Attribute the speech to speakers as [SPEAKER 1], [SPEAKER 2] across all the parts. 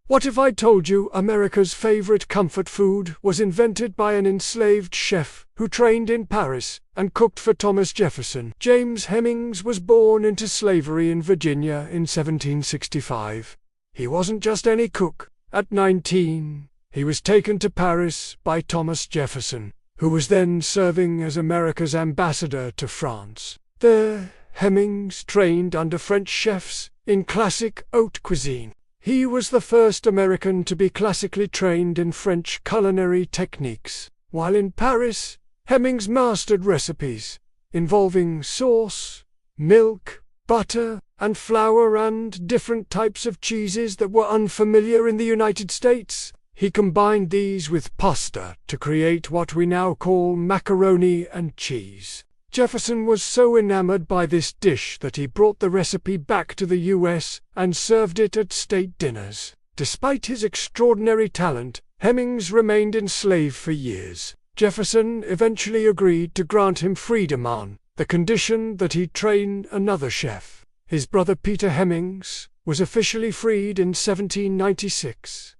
[SPEAKER 1] What if I told you America's favorite comfort food was invented by an enslaved chef who trained in Paris and cooked for Thomas Jefferson? James Hemings was born into slavery in Virginia in 1765. He wasn't just any cook. At 19, he was taken to Paris by Thomas Jefferson, who was then serving as America's ambassador to France. There, Hemings trained under French chefs in classic haute cuisine. He was the first American to be classically trained in French culinary techniques. While in Paris, Hemings mastered recipes involving sauce, milk, butter, and flour and different types of cheeses that were unfamiliar in the United States. He combined these with pasta to create what we now call macaroni and cheese. Jefferson was so enamored by this dish that he brought the recipe back to the US and served it at state dinners. Despite his extraordinary talent, Hemings remained enslaved for years. Jefferson eventually agreed to grant him freedom on the condition that he train another chef. His brother Peter Hemings was officially freed in 1796.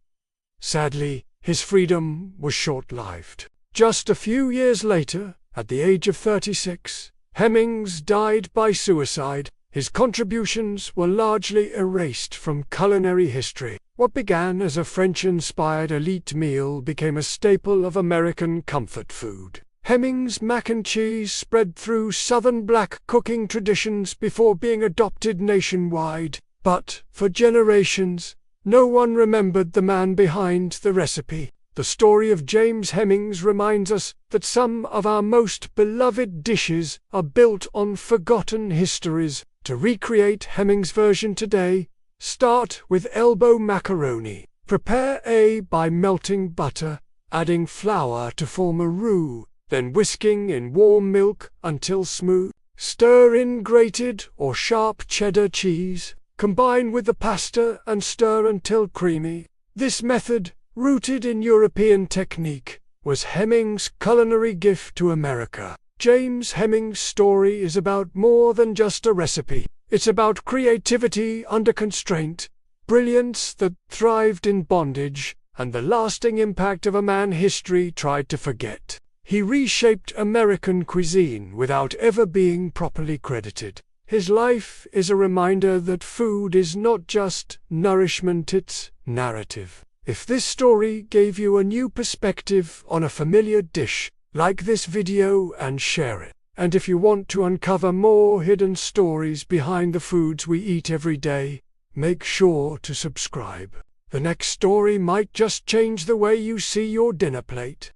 [SPEAKER 1] Sadly, his freedom was short-lived. Just a few years later, at the age of 36, Hemings died by suicide. His contributions were largely erased from culinary history. What began as a French-inspired elite meal became a staple of American comfort food. Hemings mac and cheese spread through Southern black cooking traditions before being adopted nationwide. But, for generations, no one remembered the man behind the recipe. The story of James Hemings reminds us that some of our most beloved dishes are built on forgotten histories. To recreate Hemings' version today, start with elbow macaroni. Prepare by melting butter, adding flour to form a roux, then whisking in warm milk until smooth. Stir in grated or sharp cheddar cheese. Combine with the pasta and stir until creamy. This method, rooted in European technique, was Hemings' culinary gift to America. James Hemings' story is about more than just a recipe. It's about creativity under constraint, brilliance that thrived in bondage, and the lasting impact of a man history tried to forget. He reshaped American cuisine without ever being properly credited. His life is a reminder that food is not just nourishment, it's narrative. If this story gave you a new perspective on a familiar dish, like this video and share it. And if you want to uncover more hidden stories behind the foods we eat every day, make sure to subscribe. The next story might just change the way you see your dinner plate.